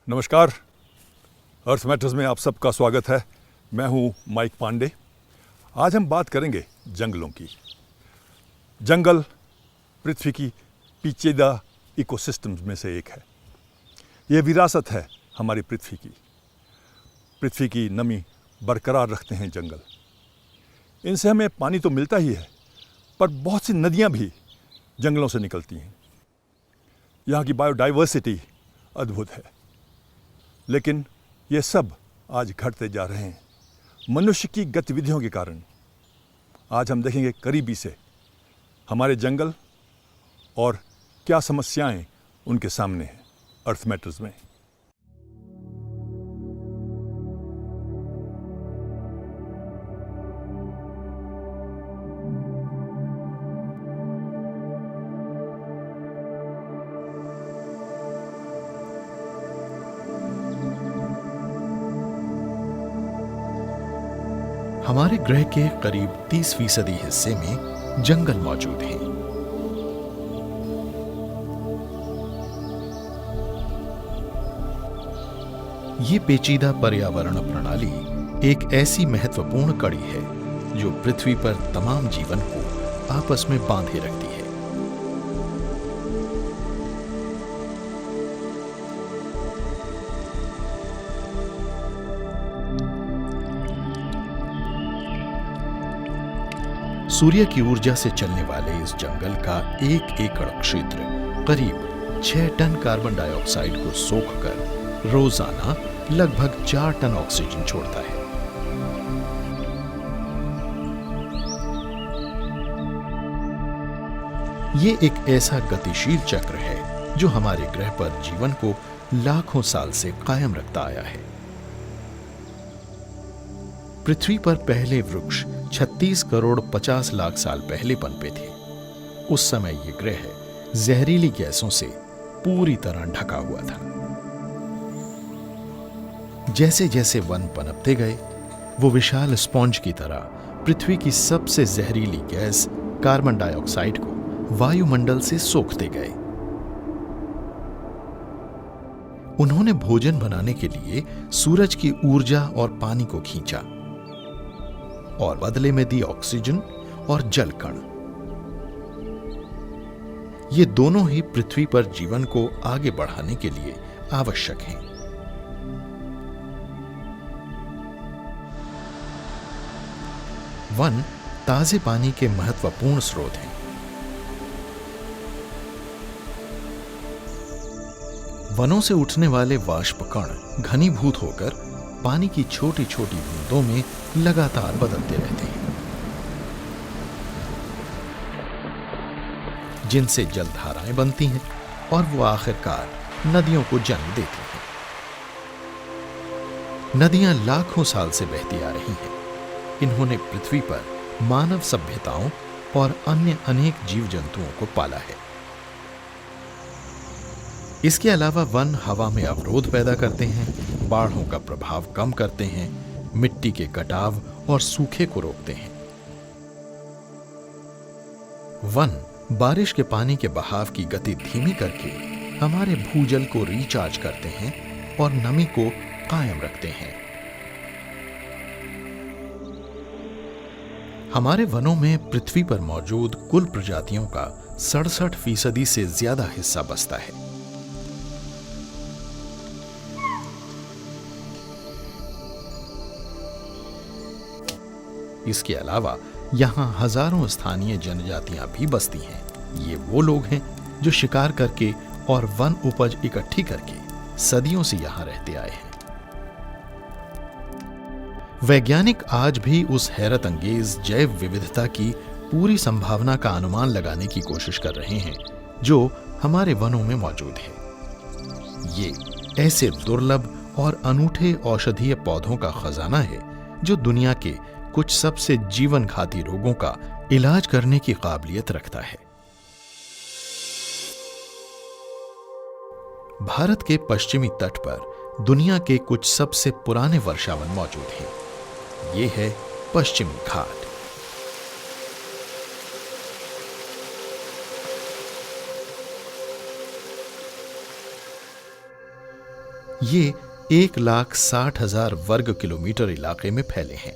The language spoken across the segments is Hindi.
नमस्कार। अर्थ मैटर्स में आप सबका स्वागत है। मैं हूं माइक पांडे। आज हम बात करेंगे जंगलों की। जंगल पृथ्वी की पेचीदा इकोसिस्टम्स में से एक है। यह विरासत है हमारी पृथ्वी की। पृथ्वी की नमी बरकरार रखते हैं जंगल। इनसे हमें पानी तो मिलता ही है, पर बहुत सी नदियां भी जंगलों से निकलती हैं। यहाँ की बायोडाइवर्सिटी अद्भुत है, लेकिन ये सब आज घटते जा रहे हैं मनुष्य की गतिविधियों के कारण। आज हम देखेंगे करीबी से हमारे जंगल और क्या समस्याएं उनके सामने हैं अर्थ मैटर्स में। हमारे ग्रह के करीब 30% हिस्से में जंगल मौजूद हैं। ये पेचीदा पर्यावरण प्रणाली एक ऐसी महत्वपूर्ण कड़ी है जो पृथ्वी पर तमाम जीवन को आपस में बांधे रखती है। सूर्य की ऊर्जा से चलने वाले इस जंगल का 1 एकड़ क्षेत्र करीब 6 टन कार्बन डाइऑक्साइड को सोखकर रोजाना लगभग 4 टन ऑक्सीजन छोड़ता है। ये एक ऐसा गतिशील चक्र है जो हमारे ग्रह पर जीवन को लाखों साल से कायम रखता आया है। पृथ्वी पर पहले वृक्ष 36 करोड़ 50 लाख साल पहले पनपे थे। उस समय यह ग्रह जहरीली गैसों से पूरी तरह ढका हुआ था। जैसे जैसे वन पनपते गए, वो विशाल स्पॉन्ज की तरह पृथ्वी की सबसे जहरीली गैस कार्बन डाइऑक्साइड को वायुमंडल से सोखते गए। उन्होंने भोजन बनाने के लिए सूरज की ऊर्जा और पानी को खींचा और बदले में दी ऑक्सीजन और जल कण। ये दोनों ही पृथ्वी पर जीवन को आगे बढ़ाने के लिए आवश्यक हैं। वन ताजे पानी के महत्वपूर्ण स्रोत हैं। वनों से उठने वाले वाष्प कण घनीभूत होकर पानी की छोटी छोटी बूंदों में लगातार बदलते रहते हैं, जिनसे जलधाराएं बनती हैं और वो आखिरकार नदियों को जन्म देती हैं। नदियां लाखों साल से बहती आ रही हैं। इन्होंने पृथ्वी पर मानव सभ्यताओं और अन्य अनेक जीव जंतुओं को पाला है। इसके अलावा वन हवा में अवरोध पैदा करते हैं, बाढ़ों का प्रभाव कम करते हैं, मिट्टी के कटाव और सूखे को रोकते हैं। वन बारिश के पानी के बहाव की गति धीमी करके हमारे भूजल को रिचार्ज करते हैं और नमी को कायम रखते हैं। हमारे वनों में पृथ्वी पर मौजूद कुल प्रजातियों का 67% से ज्यादा हिस्सा बसता है। इसके अलावा यहां हजारों स्थानीय जनजातियां भी बसती हैं। ये वो लोग हैं जो शिकार करके और वन उपज इकट्ठी करके सदियों से यहां रहते आए हैं। वैज्ञानिक आज भी उस हैरत अंगेज जैव विविधता की पूरी संभावना का अनुमान लगाने की कोशिश कर रहे हैं जो हमारे वनों में मौजूद है। ये ऐसे दुर्लभ और अनूठे औषधीय पौधों का खजाना है जो दुनिया के कुछ सबसे जीवन घाती रोगों का इलाज करने की काबिलियत रखता है। भारत के पश्चिमी तट पर दुनिया के कुछ सबसे पुराने वर्षावन मौजूद हैं। ये है पश्चिमी घाट। ये 1,60,000 वर्ग किलोमीटर इलाके में फैले हैं।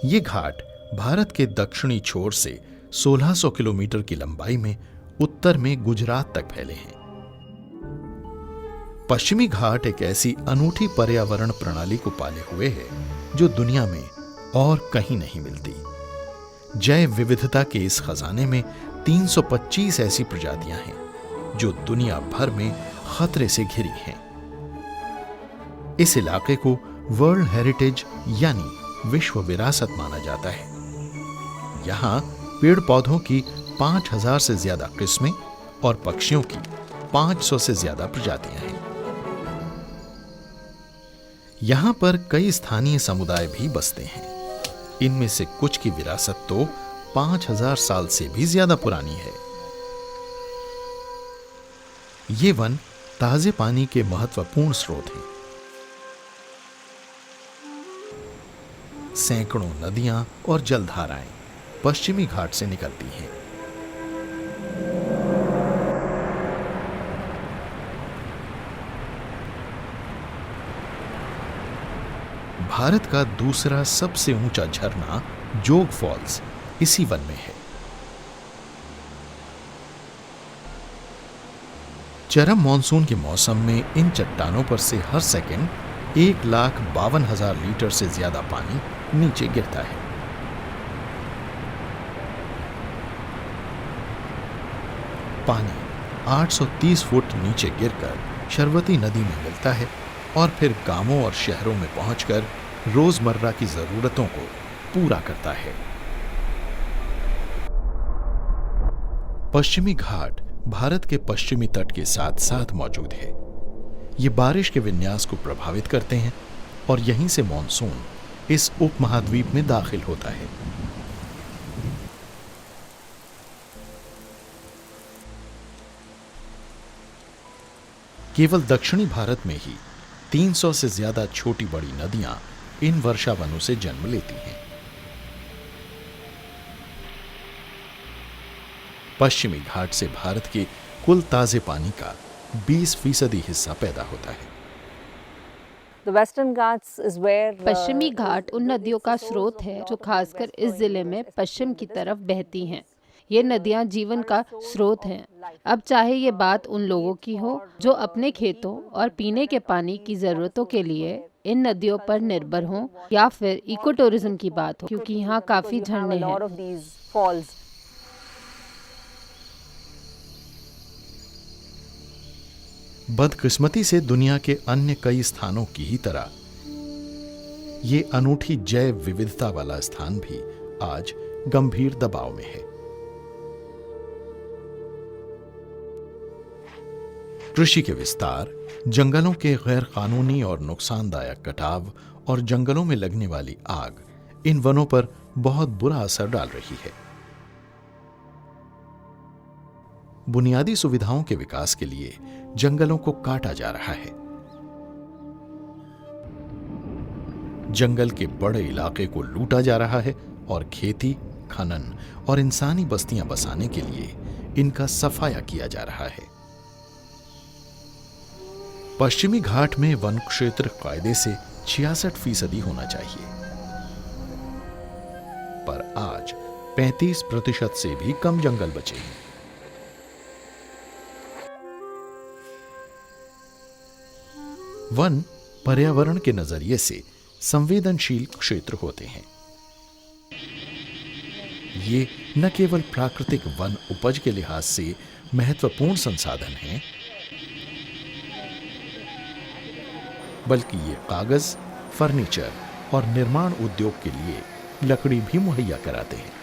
ये घाट भारत के दक्षिणी छोर से 1600 किलोमीटर की लंबाई में उत्तर में गुजरात तक फैले हैं। पश्चिमी घाट एक ऐसी अनूठी पर्यावरण प्रणाली को पाले हुए है जो दुनिया में और कहीं नहीं मिलती। जैव विविधता के इस खजाने में 325 ऐसी प्रजातियां हैं जो दुनिया भर में खतरे से घिरी हैं। इस इलाके को वर्ल्ड हेरिटेज यानी विश्व विरासत माना जाता है। यहां पेड़ पौधों की 5000 से ज्यादा किस्में और पक्षियों की 500 से ज्यादा प्रजातियां हैं। यहां पर कई स्थानीय समुदाय भी बसते हैं। इनमें से कुछ की विरासत तो 5000 साल से भी ज्यादा पुरानी है। ये वन ताजे पानी के महत्वपूर्ण स्रोत हैं। सैकड़ों नदियां और जलधाराएं पश्चिमी घाट से निकलती हैं। भारत का दूसरा सबसे ऊंचा झरना जोग फॉल्स इसी वन में है। चरम मॉनसून के मौसम में इन चट्टानों पर से हर सेकंड 1,52,000 लीटर से ज्यादा पानी नीचे गिरता है। पानी 830 फुट नीचे गिरकर शरवती नदी में मिलता है और फिर गांवों और शहरों में पहुंचकर रोजमर्रा की जरूरतों को पूरा करता है। पश्चिमी घाट भारत के पश्चिमी तट के साथ साथ मौजूद है। ये बारिश के विन्यास को प्रभावित करते हैं और यहीं से मॉनसून इस उपमहाद्वीप में दाखिल होता है। केवल दक्षिणी भारत में ही 300 से ज्यादा छोटी बड़ी नदियां इन वर्षावनों से जन्म लेती हैं। पश्चिमी घाट से भारत के कुल ताजे पानी का 20% हिस्सा पैदा होता है। पश्चिमी घाट उन नदियों का स्रोत है जो खासकर इस जिले में पश्चिम की तरफ बहती हैं। ये नदियां जीवन का स्रोत हैं। अब चाहे ये बात उन लोगों की हो जो अपने खेतों और पीने के पानी की जरूरतों के लिए इन नदियों पर निर्भर हों, या फिर इको टूरिज्म की बात हो, क्योंकि यहाँ काफी झरने हैं। बदकिस्मती से दुनिया के अन्य कई स्थानों की ही तरह ये अनूठी जैव विविधता वाला स्थान भी आज गंभीर दबाव में है। कृषि के विस्तार, जंगलों के गैर कानूनी और नुकसानदायक कटाव और जंगलों में लगने वाली आग इन वनों पर बहुत बुरा असर डाल रही है। बुनियादी सुविधाओं के विकास के लिए जंगलों को काटा जा रहा है। जंगल के बड़े इलाके को लूटा जा रहा है और खेती, खनन और इंसानी बस्तियां बसाने के लिए इनका सफाया किया जा रहा है। पश्चिमी घाट में वन क्षेत्र कायदे से 66% होना चाहिए, पर आज 35% से भी कम जंगल बचे हैं। वन पर्यावरण के नजरिए से संवेदनशील क्षेत्र होते हैं। ये न केवल प्राकृतिक वन उपज के लिहाज से महत्वपूर्ण संसाधन हैं, बल्कि ये कागज, फर्नीचर और निर्माण उद्योग के लिए लकड़ी भी मुहैया कराते हैं।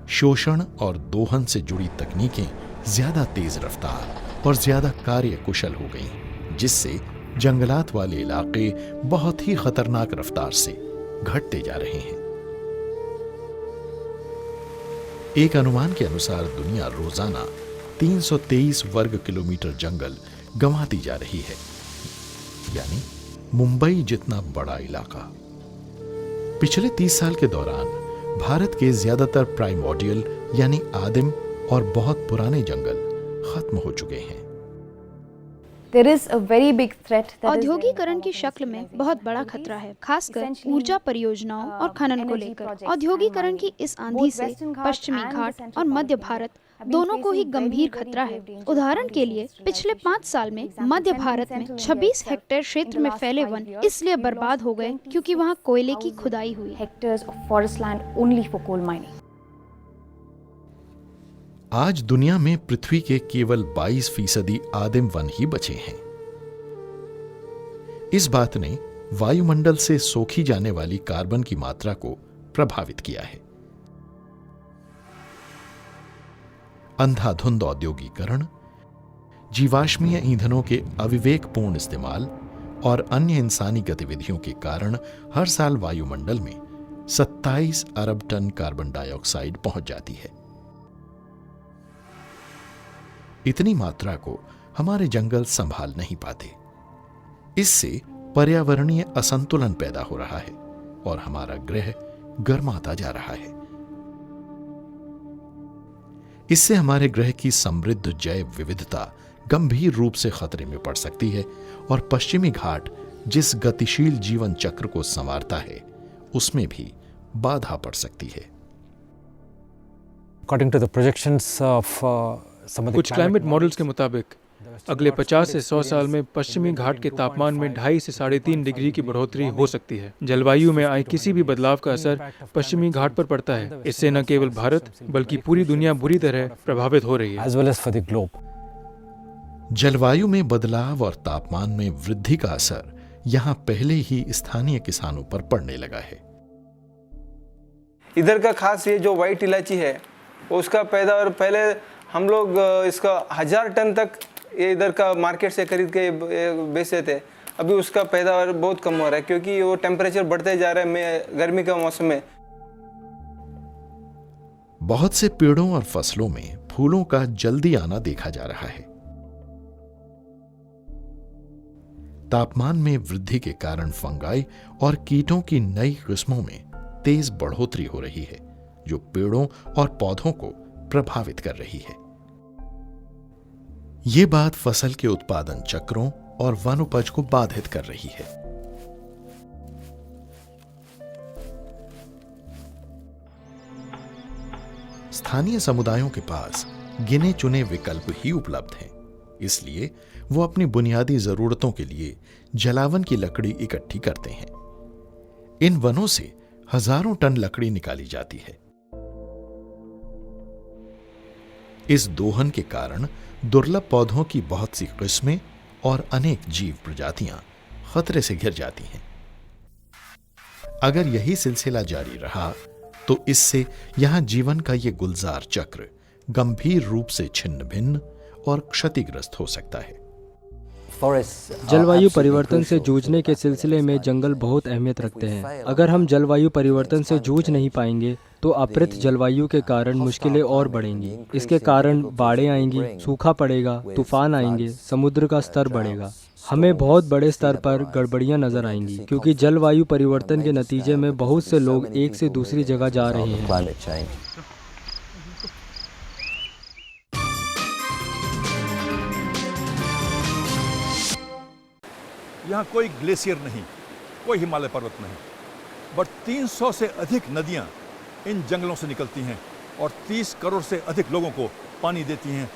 शोषण और दोहन से जुड़ी तकनीकें ज्यादा तेज रफ्तार और ज्यादा कार्य कुशल हो गई, जिससे जंगलात वाले इलाके बहुत ही खतरनाक रफ्तार से घटते जा रहे हैं। एक अनुमान के अनुसार दुनिया रोजाना 323 वर्ग किलोमीटर जंगल गंवाती जा रही है, यानी मुंबई जितना बड़ा इलाका। पिछले 30 साल के दौरान भारत के ज्यादातर प्राइमोर्डियल यानी आदिम और बहुत पुराने जंगल खत्म हो चुके हैं। औद्योगिकरण की शक्ल में बहुत बड़ा खतरा है, खासकर ऊर्जा परियोजनाओं और खनन को लेकर। औद्योगिकरण की इस आंधी से पश्चिमी घाट और मध्य भारत दोनों को ही गंभीर खतरा है। उदाहरण के लिए पिछले 5 साल में मध्य भारत में 26 हेक्टेयर क्षेत्र में फैले वन इसलिए बर्बाद हो गए क्योंकि वहाँ कोयले की खुदाई हुई। आज दुनिया में पृथ्वी के केवल 22% आदिम वन ही बचे हैं। इस बात ने वायुमंडल से सोखी जाने वाली कार्बन की मात्रा को प्रभावित किया है। अंधाधुंध औद्योगिकरण, जीवाश्मीय ईंधनों के अविवेकपूर्ण इस्तेमाल और अन्य इंसानी गतिविधियों के कारण हर साल वायुमंडल में 27 अरब टन कार्बन डाइऑक्साइड पहुंच जाती है। इतनी मात्रा को हमारे जंगल संभाल नहीं पाते। इससे पर्यावरणीय असंतुलन पैदा हो रहा है और हमारा ग्रह गर्माता जा रहा है। इससे हमारे ग्रह की समृद्ध जैव विविधता गंभीर रूप से खतरे में पड़ सकती है और पश्चिमी घाट जिस गतिशील जीवन चक्र को संवारता है उसमें भी बाधा पड़ सकती है। According to the projections of कुछ क्लाइमेट मॉडल्स के मुताबिक अगले 50 से 100 साल में पश्चिमी घाट के तापमान में 2.5 से 3.5 डिग्री की बढ़ोतरी हो सकती है। जलवायु में आए किसी भी बदलाव का असर पश्चिमी घाट पर पड़ता है। इससे न केवल भारत बल्कि पूरी दुनिया बुरी तरह प्रभावित हो रही है। as well as for the globe. जलवायु में बदलाव और तापमान में वृद्धि का असर यहां पहले ही स्थानीय किसानों पर पड़ने लगा है। इधर का खास ये जो व्हाइट इलायची है उसका पैदावार पहले हम लोग इसका 1000 टन तक ये इधर का मार्केट से खरीद के बेचते थे। अभी उसका पैदावार बहुत कम हो रहा है क्योंकि वो टेम्परेचर बढ़ते जा रहा है गर्मी का मौसम में। बहुत से पेड़ों और फसलों में फूलों का जल्दी आना देखा जा रहा है। तापमान में वृद्धि के कारण फंगाई और कीटों की नई किस्मों में तेज बढ़ोतरी हो रही है जो पेड़ों और पौधों को प्रभावित कर रही है। ये बात फसल के उत्पादन चक्रों और वन उपज को बाधित कर रही है। स्थानीय समुदायों के पास गिने चुने विकल्प ही उपलब्ध हैं, इसलिए वो अपनी बुनियादी जरूरतों के लिए जलावन की लकड़ी इकट्ठी करते हैं। इन वनों से हजारों टन लकड़ी निकाली जाती है। इस दोहन के कारण दुर्लभ पौधों की बहुत सी किस्में और अनेक जीव प्रजातियां खतरे से घिर जाती हैं। अगर यही सिलसिला जारी रहा तो इससे यहां जीवन का यह गुलजार चक्र गंभीर रूप से छिन्न भिन्न और क्षतिग्रस्त हो सकता है। जलवायु परिवर्तन से जूझने के सिलसिले में जंगल बहुत अहमियत रखते हैं। अगर हम जलवायु परिवर्तन से जूझ नहीं पाएंगे तो अप्रत जलवायु के कारण मुश्किलें और बढ़ेंगी। इसके कारण बाढ़ें आएंगी, सूखा पड़ेगा, तूफान आएंगे, समुद्र का स्तर बढ़ेगा। हमें बहुत बड़े स्तर पर गड़बड़ियां नजर आएंगी क्योंकि जलवायु परिवर्तन के नतीजे में बहुत से लोग एक से दूसरी जगह जा रहे हैं। यहाँ कोई ग्लेशियर नहीं, कोई हिमालय पर्वत नहीं, बट 300 से अधिक नदियाँ इन जंगलों से निकलती हैं और 30 करोड़ से अधिक लोगों को पानी देती हैं,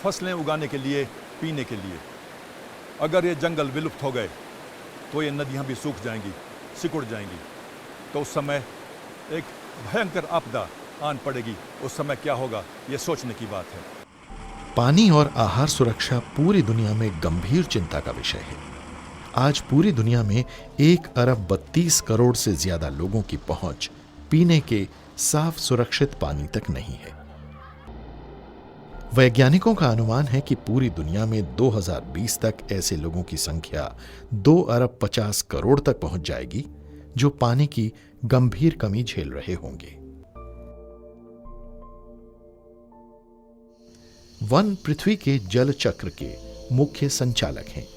फसलें उगाने के लिए, पीने के लिए। अगर ये जंगल विलुप्त हो गए तो ये नदियाँ भी सूख जाएंगी, सिकुड़ जाएंगी। तो उस समय एक भयंकर आपदा आन पड़ेगी। उस समय क्या होगा, ये सोचने की बात है। पानी और आहार सुरक्षा पूरी दुनिया में गंभीर चिंता का विषय है। आज पूरी दुनिया में 1 अरब 32 करोड़ से ज्यादा लोगों की पहुंच पीने के साफ सुरक्षित पानी तक नहीं है। वैज्ञानिकों का अनुमान है कि पूरी दुनिया में 2020 तक ऐसे लोगों की संख्या 2 अरब 50 करोड़ तक पहुंच जाएगी जो पानी की गंभीर कमी झेल रहे होंगे। वन पृथ्वी के जल चक्र के मुख्य संचालक हैं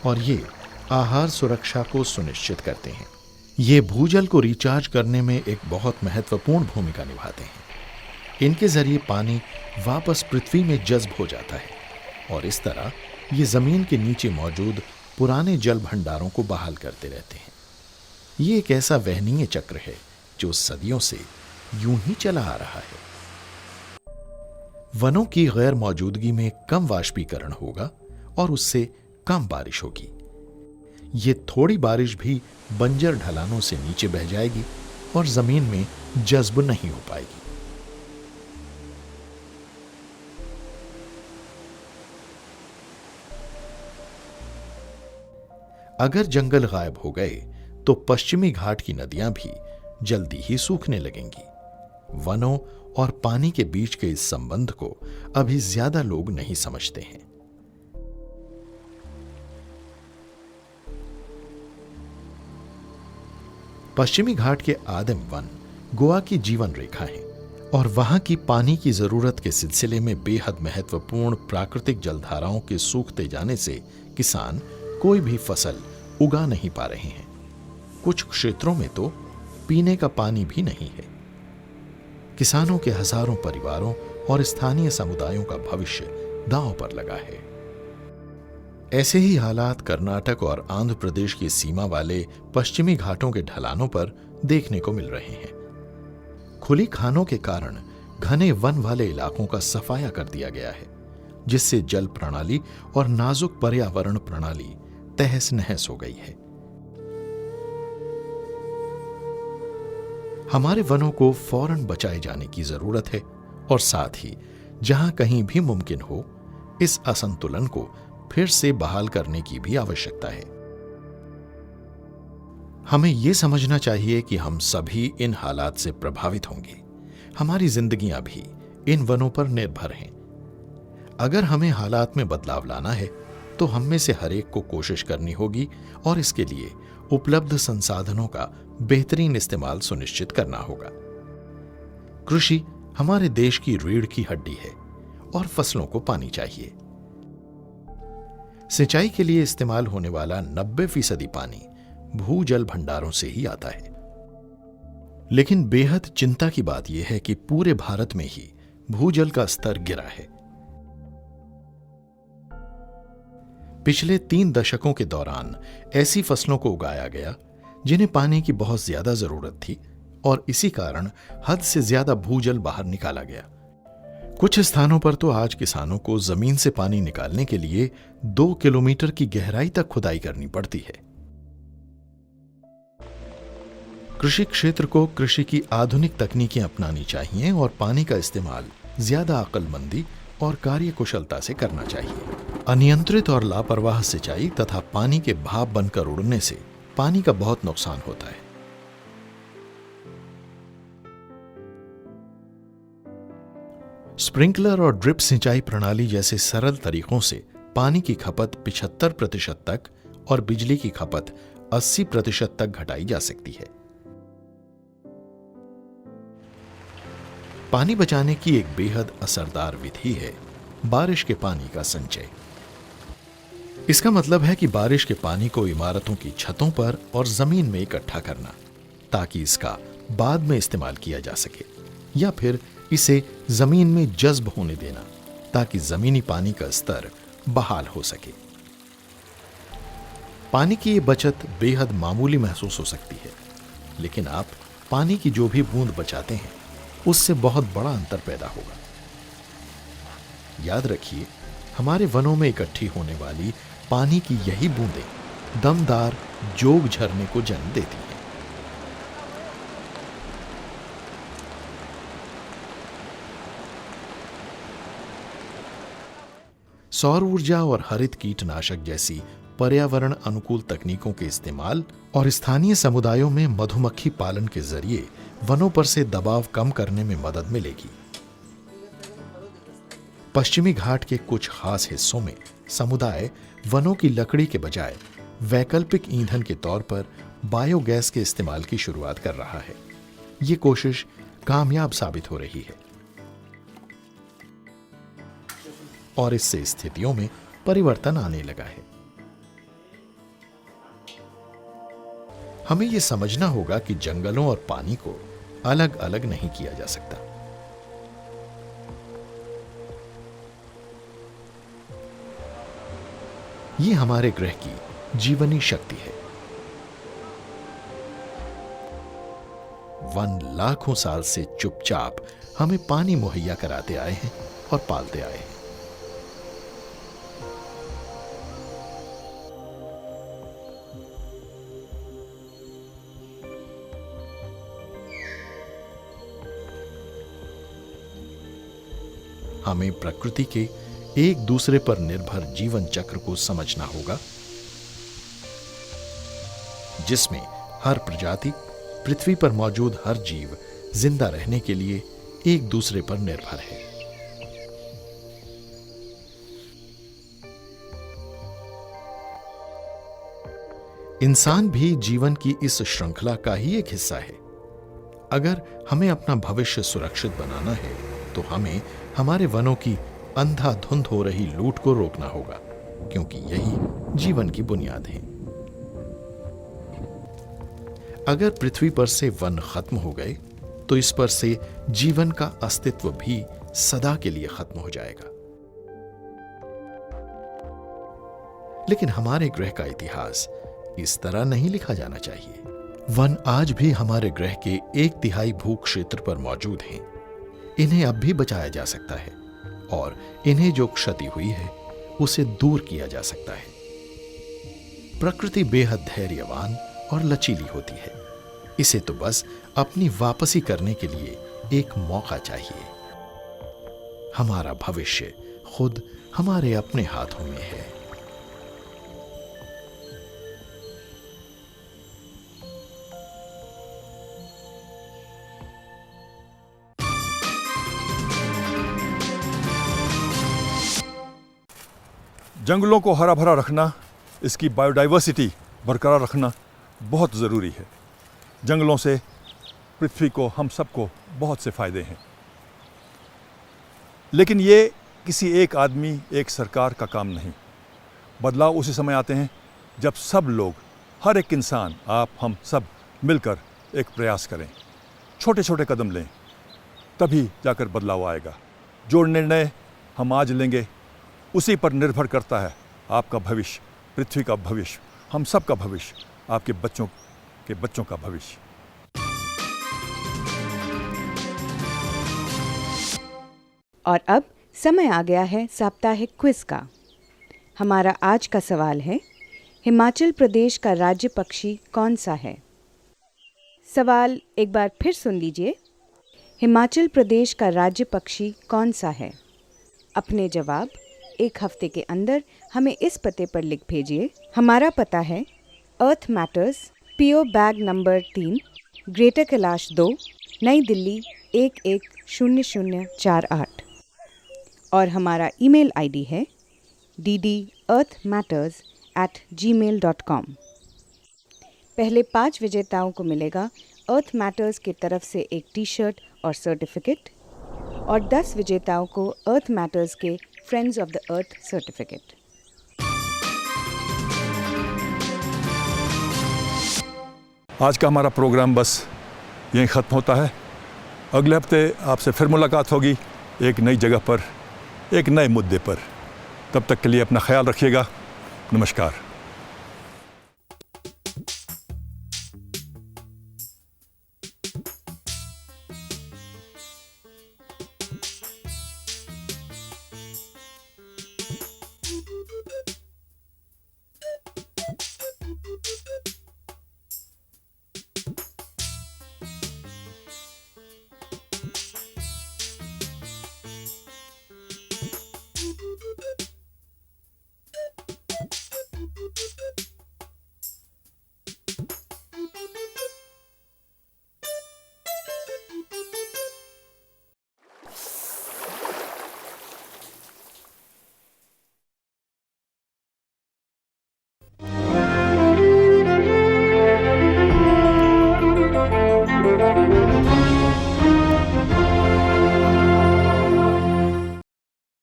और ये आहार सुरक्षा को सुनिश्चित करते हैं। ये भूजल को रिचार्ज करने में एक बहुत महत्वपूर्ण भूमिका निभाते हैं। इनके जरिए पानी वापस पृथ्वी में जज्ब हो जाता है और इस तरह ये जमीन के नीचे मौजूद पुराने जल भंडारों को बहाल करते रहते हैं। ये एक ऐसा वहनीय चक्र है जो सदियों से यूं ही चला आ रहा है। वनों की गैर मौजूदगी में कम वाष्पीकरण होगा और उससे कम बारिश होगी। ये थोड़ी बारिश भी बंजर ढलानों से नीचे बह जाएगी और जमीन में जज्ब नहीं हो पाएगी। अगर जंगल गायब हो गए तो पश्चिमी घाट की नदियां भी जल्दी ही सूखने लगेंगी। वनों और पानी के बीच के इस संबंध को अभी ज्यादा लोग नहीं समझते हैं। पश्चिमी घाट के आदिम वन गोवा की जीवन रेखा है और वहां की पानी की जरूरत के सिलसिले में बेहद महत्वपूर्ण प्राकृतिक जलधाराओं के सूखते जाने से किसान कोई भी फसल उगा नहीं पा रहे हैं। कुछ क्षेत्रों में तो पीने का पानी भी नहीं है। किसानों के हजारों परिवारों और स्थानीय समुदायों का भविष्य दांव पर लगा है। ऐसे ही हालात कर्नाटक और आंध्र प्रदेश की सीमा वाले पश्चिमी घाटों के ढलानों पर देखने को मिल रहे हैं। खुली खानों के कारण घने वन वाले इलाकों का सफाया कर दिया गया है, जिससे जल प्रणाली और नाजुक पर्यावरण प्रणाली तहस नहस हो गई है। हमारे वनों को फौरन बचाए जाने की जरूरत है और साथ ही जहां कहीं भी मुमकिन हो इस असंतुलन को फिर से बहाल करने की भी आवश्यकता है। हमें यह समझना चाहिए कि हम सभी इन हालात से प्रभावित होंगे। हमारी जिंदगियां भी इन वनों पर निर्भर हैं। अगर हमें हालात में बदलाव लाना है तो हम में से हर एक को कोशिश करनी होगी और इसके लिए उपलब्ध संसाधनों का बेहतरीन इस्तेमाल सुनिश्चित करना होगा। कृषि हमारे देश की रीढ़ की हड्डी है और फसलों को पानी चाहिए। सिंचाई के लिए इस्तेमाल होने वाला 90% पानी भूजल भंडारों से ही आता है। लेकिन बेहद चिंता की बात यह है कि पूरे भारत में ही भूजल का स्तर गिरा है। पिछले 3 दशकों के दौरान ऐसी फसलों को उगाया गया जिन्हें पानी की बहुत ज्यादा जरूरत थी और इसी कारण हद से ज्यादा भूजल बाहर निकाला गया। कुछ स्थानों पर तो आज किसानों को जमीन से पानी निकालने के लिए 2 किलोमीटर की गहराई तक खुदाई करनी पड़ती है। कृषि क्षेत्र को कृषि की आधुनिक तकनीकें अपनानी चाहिए और पानी का इस्तेमाल ज्यादा अक्लमंदी और कार्यकुशलता से करना चाहिए। अनियंत्रित और लापरवाह सिंचाई तथा पानी के भाप बनकर उड़ने से पानी का बहुत नुकसान होता है। स्प्रिंकलर और ड्रिप सिंचाई प्रणाली जैसे सरल तरीकों से पानी की खपत 75% तक और बिजली की खपत 80% तक घटाई जा सकती है। पानी बचाने की एक बेहद असरदार विधि है बारिश के पानी का संचय। इसका मतलब है कि बारिश के पानी को इमारतों की छतों पर और जमीन में इकट्ठा करना ताकि इसका बाद में इस्तेमाल किया जा सके, या फिर इसे जमीन में जज्ब होने देना ताकि जमीनी पानी का स्तर बहाल हो सके। पानी की ये बचत बेहद मामूली महसूस हो सकती है, लेकिन आप पानी की जो भी बूंद बचाते हैं उससे बहुत बड़ा अंतर पैदा होगा। याद रखिए, हमारे वनों में इकट्ठी होने वाली पानी की यही बूंदें दमदार जोग झरने को जन्म देती हैं। सौर ऊर्जा और हरित कीटनाशक जैसी पर्यावरण अनुकूल तकनीकों के इस्तेमाल और स्थानीय समुदायों में मधुमक्खी पालन के जरिए वनों पर से दबाव कम करने में मदद मिलेगी। पश्चिमी घाट के कुछ खास हिस्सों में समुदाय वनों की लकड़ी के बजाय वैकल्पिक ईंधन के तौर पर बायोगैस के इस्तेमाल की शुरुआत कर रहा है। ये कोशिश कामयाब साबित हो रही है और इससे स्थितियों में परिवर्तन आने लगा है। हमें यह समझना होगा कि जंगलों और पानी को अलग अलग नहीं किया जा सकता। ये हमारे ग्रह की जीवनी शक्ति है। वन लाखों साल से चुपचाप हमें पानी मुहैया कराते आए हैं और पालते आए हैं। हमें प्रकृति के एक दूसरे पर निर्भर जीवन चक्र को समझना होगा, जिसमें हर प्रजाति, पृथ्वी पर मौजूद हर जीव जिंदा रहने के लिए एक दूसरे पर निर्भर है। इंसान भी जीवन की इस श्रृंखला का ही एक हिस्सा है। अगर हमें अपना भविष्य सुरक्षित बनाना है तो हमें हमारे वनों की अंधाधुंध हो रही लूट को रोकना होगा, क्योंकि यही जीवन की बुनियाद है। अगर पृथ्वी पर से वन खत्म हो गए तो इस पर से जीवन का अस्तित्व भी सदा के लिए खत्म हो जाएगा। लेकिन हमारे ग्रह का इतिहास इस तरह नहीं लिखा जाना चाहिए। वन आज भी हमारे ग्रह के 1/3 भू क्षेत्र पर मौजूद हैं। इन्हें अब भी बचाया जा सकता है और इन्हें जो क्षति हुई है उसे दूर किया जा सकता है। प्रकृति बेहद धैर्यवान और लचीली होती है। इसे तो बस अपनी वापसी करने के लिए एक मौका चाहिए। हमारा भविष्य खुद हमारे अपने हाथों में है। जंगलों को हरा भरा रखना, इसकी बायोडाइवर्सिटी बरकरार रखना बहुत ज़रूरी है। जंगलों से पृथ्वी को, हम सबको बहुत से फ़ायदे हैं। लेकिन ये किसी एक आदमी, एक सरकार का काम नहीं। बदलाव उसी समय आते हैं जब सब लोग, हर एक इंसान, आप, हम सब मिलकर एक प्रयास करें, छोटे छोटे कदम लें, तभी जाकर बदलाव आएगा। जो निर्णय हम आज लेंगे उसी पर निर्भर करता है आपका भविष्य, पृथ्वी का भविष्य, हम सब का भविष्य, आपके बच्चों के बच्चों का भविष्य। और अब समय आ गया है साप्ताहिक क्विज का। हमारा आज का सवाल है, हिमाचल प्रदेश का राज्य पक्षी कौन सा है? सवाल एक बार फिर सुन लीजिए। हिमाचल प्रदेश का राज्य पक्षी कौन सा है? अपने जवाब 1 हफ्ते के अंदर हमें इस पते पर लिख भेजिए। हमारा पता है Earth Matters, PO bag number 3, greater Kailash 2, नई दिल्ली 110048। और हमारा ईमेल आईडी है dd@earthmatters@gmail.com। पहले 5 विजेताओं को मिलेगा अर्थ मैटर्स की तरफ से एक टी-शर्ट और सर्टिफिकेट, और 10 विजेताओं को अर्थ मैटर्स के friends of the earth certificate. आज का हमारा प्रोग्राम बस यहीं ख़त्म होता है। अगले हफ्ते आपसे फिर मुलाकात होगी एक नई जगह पर, एक नए मुद्दे पर। तब तक के लिए अपना ख्याल रखिएगा। नमस्कार।